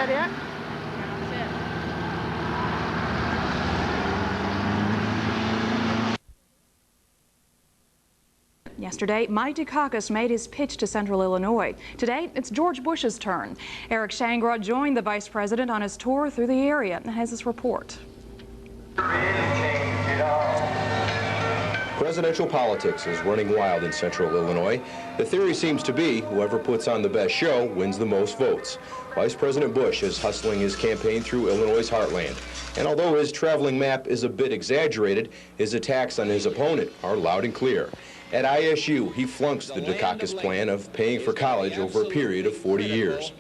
that it? Yesterday, Mike Dukakis made his pitch to Central Illinois. Today, it's George Bush's turn. Eric Shangro joined the vice president on his tour through the area and has this report. Presidential politics is running wild in Central Illinois. The theory seems to be whoever puts on the best show wins the most votes. Vice President Bush is hustling his campaign through Illinois' heartland. And although his traveling map is a bit exaggerated, his attacks on his opponent are loud and clear. At ISU, he flunks the Dukakis plan of paying for college over a period of 40 years.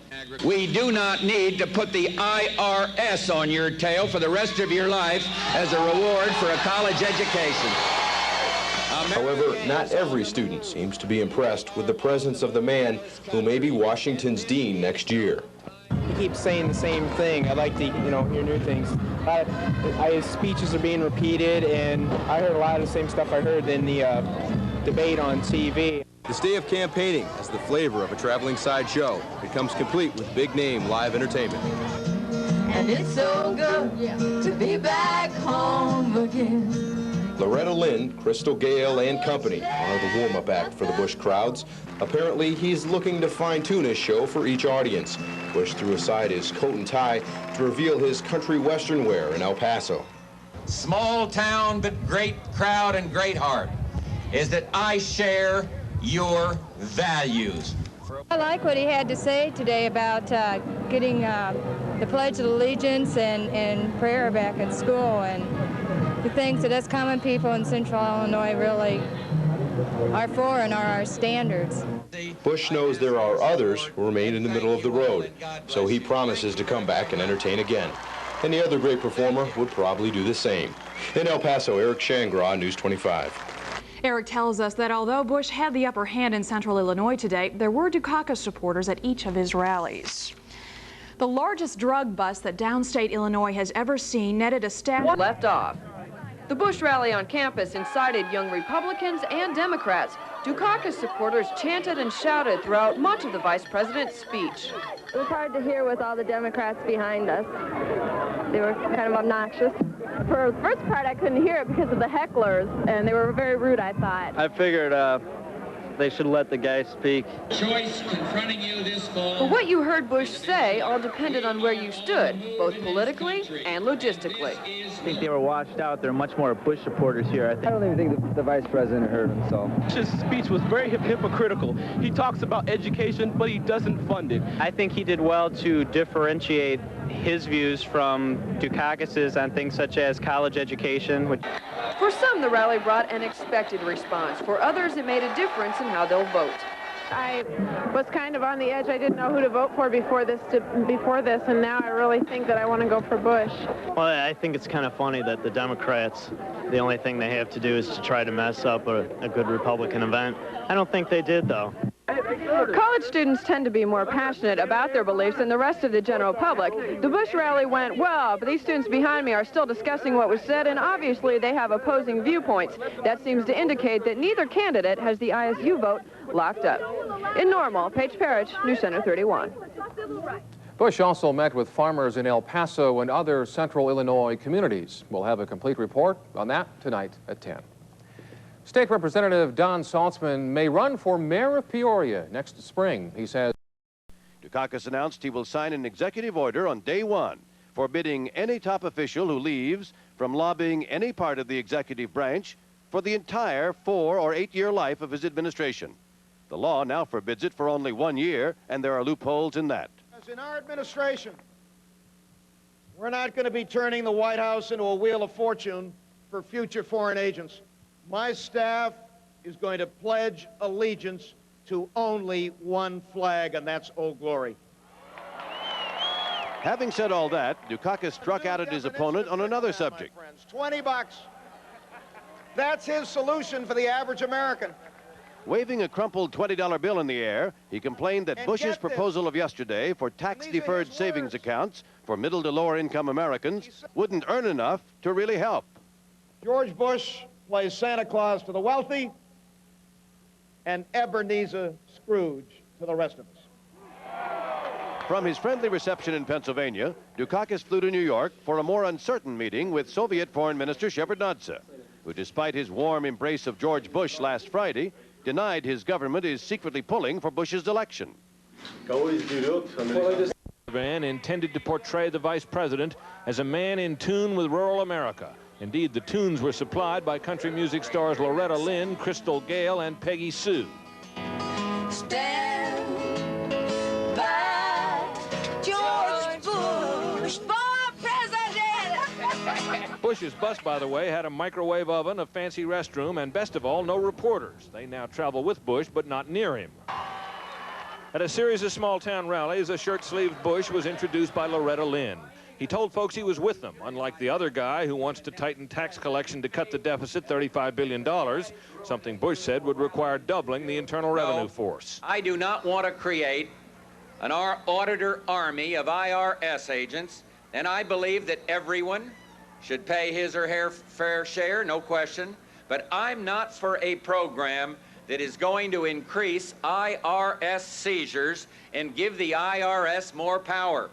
We do not need to put the IRS on your tail for the rest of your life as a reward for a college education. However, not every student seems to be impressed with the presence of the man who may be Washington's dean next year. He keeps saying the same thing. I like to, hear new things. His speeches are being repeated, and I heard a lot of the same stuff I heard in the debate on TV. This day of campaigning has the flavor of a traveling sideshow. It comes complete with big-name live entertainment. And it's so good to be back home again. Loretta, Lynn, Crystal, Gale, and company are the warm-up act for the Bush crowds. Apparently, he's looking to fine-tune his show for each audience. Bush threw aside his coat and tie to reveal his country western wear in El Paso. Small town, but great crowd and great heart is that I share your values. I like what he had to say today about getting the Pledge of Allegiance and prayer back in school, and the things that us common people in Central Illinois really are for and are our standards. Bush knows there are others who remain in the middle of the road, so he promises to come back and entertain again. Any other great performer would probably do the same. In El Paso, Eric Shangro, News 25. Eric tells us that although Bush had the upper hand in Central Illinois today, there were Dukakis supporters at each of his rallies. The largest drug bust that downstate Illinois has ever seen netted a staff left off. The Bush rally on campus incited young Republicans and Democrats. Dukakis supporters chanted and shouted throughout much of the vice president's speech. It was hard to hear with all the Democrats behind us. They were kind of obnoxious. For the first part, I couldn't hear it because of the hecklers, and they were very rude, I thought. I figured they should let the guy speak. Choice confronting you this fall. But what you heard Bush say all depended on where you stood, both politically and logistically. I think they were washed out. There are much more Bush supporters here, I think. I don't even think the vice president heard himself. His speech was very hypocritical. He talks about education, but he doesn't fund it. I think he did well to differentiate his views from Dukakis's on things such as college education. For some, the rally brought an expected response. For others, it made a difference in how they'll vote. I was kind of on the edge. I didn't know who to vote for before this, and now I really think that I want to go for Bush. Well, I think it's kind of funny that the Democrats, the only thing they have to do is to try to mess up a good Republican event. I don't think they did, though. College students tend to be more passionate about their beliefs than the rest of the general public. The Bush rally went well, but these students behind me are still discussing what was said, and obviously they have opposing viewpoints. That seems to indicate that neither candidate has the ISU vote locked up. In Normal, Paige Parrish, News Center 31. Bush also met with farmers in El Paso and other Central Illinois communities. We'll have a complete report on that tonight at 10. State Representative Don Saltzman may run for mayor of Peoria next spring, he says. Dukakis announced he will sign an executive order on day one, forbidding any top official who leaves from lobbying any part of the executive branch for the entire 4- or 8-year life of his administration. The law now forbids it for only 1 year, and there are loopholes in that. In our administration, we're not going to be turning the White House into a wheel of fortune for future foreign agents. My staff is going to pledge allegiance to only one flag, and that's Old Glory. Having said all that, Dukakis struck out at his opponent on another subject. $20. That's his solution for the average American. Waving a crumpled $20 bill in the air, he complained that Bush's proposal of yesterday for tax-deferred savings accounts for middle to lower-income Americans wouldn't earn enough to really help. George Bush plays Santa Claus to the wealthy and Ebenezer Scrooge to the rest of us. From his friendly reception in Pennsylvania, Dukakis flew to New York for a more uncertain meeting with Soviet Foreign Minister Shevardnadze, who, despite his warm embrace of George Bush last Friday, denied his government is secretly pulling for Bush's election. Van intended to portray the vice president as a man in tune with rural America. Indeed, the tunes were supplied by country music stars Loretta, Lynn, Gale, and Peggy Sue. Stand by George Bush for president. Bush's bus, by the way, had a microwave oven, a fancy restroom, and best of all, no reporters. They now travel with Bush, but not near him. At a series of small-town rallies, a shirt-sleeved Bush was introduced by Loretta Lynn. He told folks he was with them, unlike the other guy who wants to tighten tax collection to cut the deficit $35 billion, something Bush said would require doubling the Internal Revenue Force. I do not want to create an auditor army of IRS agents, and I believe that everyone should pay his or her fair share, no question, but I'm not for a program that is going to increase IRS seizures and give the IRS more power.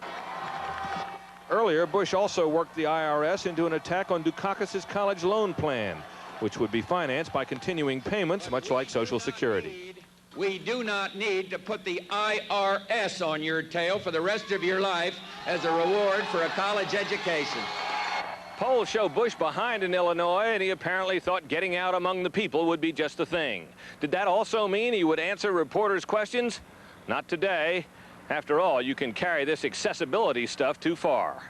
Earlier, Bush also worked the IRS into an attack on Dukakis' college loan plan, which would be financed by continuing payments, much like Social Security. We do not need to put the IRS on your tail for the rest of your life as a reward for a college education. Polls show Bush behind in Illinois, and he apparently thought getting out among the people would be just the thing. Did that also mean he would answer reporters' questions? Not today. After all, you can carry this accessibility stuff too far.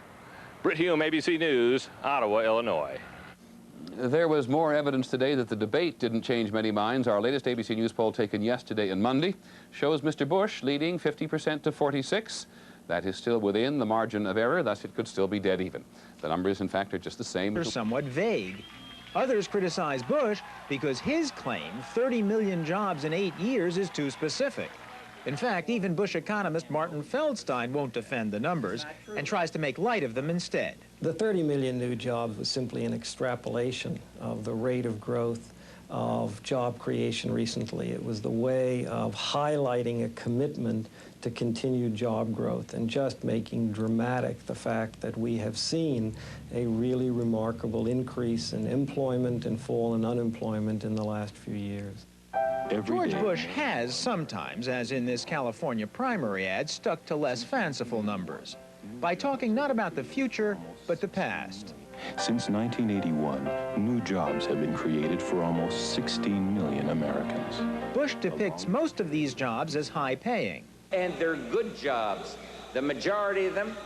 Britt Hume, ABC News, Ottawa, Illinois. There was more evidence today that the debate didn't change many minds. Our latest ABC News poll taken yesterday and Monday shows Mr. Bush leading 50% to 46%. That is still within the margin of error, thus it could still be dead even. The numbers, in fact, are just the same. They're somewhat vague. Others criticize Bush because his claim, 30 million jobs in 8 years, is too specific. In fact, even Bush economist Martin Feldstein won't defend the numbers and tries to make light of them instead. The 30 million new jobs was simply an extrapolation of the rate of growth of job creation recently. It was the way of highlighting a commitment to continued job growth and just making dramatic the fact that we have seen a really remarkable increase in employment and fall in unemployment in the last few years. George Bush has sometimes, as in this California primary ad, stuck to less fanciful numbers by talking not about the future, but the past. Since 1981, new jobs have been created for almost 16 million Americans. Bush depicts most of these jobs as high-paying. And they're good jobs. The majority of them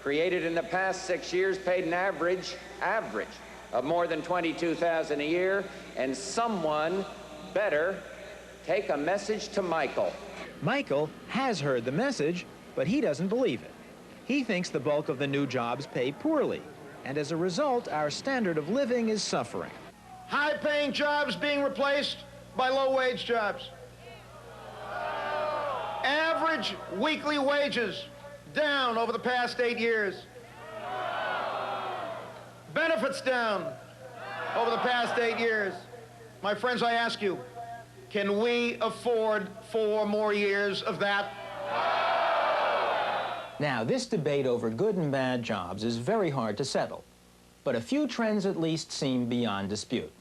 created in the past 6 years paid an average of more than $22,000 a year, and someone better take a message to Michael. Michael has heard the message, but he doesn't believe it. He thinks the bulk of the new jobs pay poorly, and as a result, our standard of living is suffering. High-paying jobs being replaced by low-wage jobs. Average weekly wages down over the past 8 years. Benefits down over the past 8 years. My friends, I ask you, can we afford 4 more years of that? Now, this debate over good and bad jobs is very hard to settle, but a few trends at least seem beyond dispute.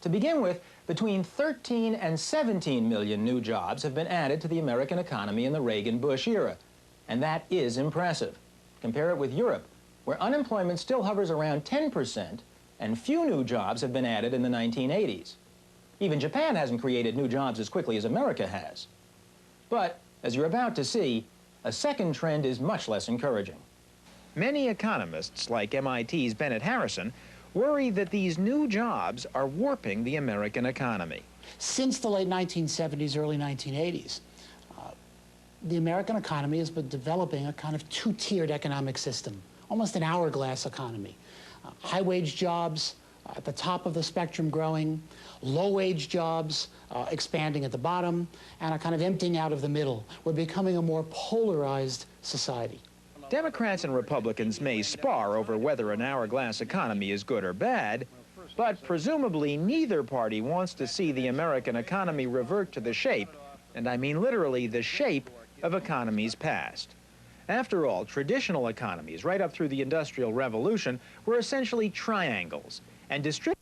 To begin with, between 13 and 17 million new jobs have been added to the American economy in the Reagan-Bush era, and that is impressive. Compare it with Europe, where unemployment still hovers around 10%, and few new jobs have been added in the 1980s. Even Japan hasn't created new jobs as quickly as America has. But, as you're about to see, a second trend is much less encouraging. Many economists, like MIT's Bennett Harrison, worry that these new jobs are warping the American economy. Since the late 1970s, early 1980s, the American economy has been developing a kind of two-tiered economic system, almost an hourglass economy. High-wage jobs at the top of the spectrum growing, low-wage jobs expanding at the bottom, and a kind of emptying out of the middle. We're becoming a more polarized society. Democrats and Republicans may spar over whether an hourglass economy is good or bad, but presumably neither party wants to see the American economy revert to the shape, and I mean literally the shape, of economies past. After all, traditional economies, right up through the Industrial Revolution, were essentially triangles, and distributed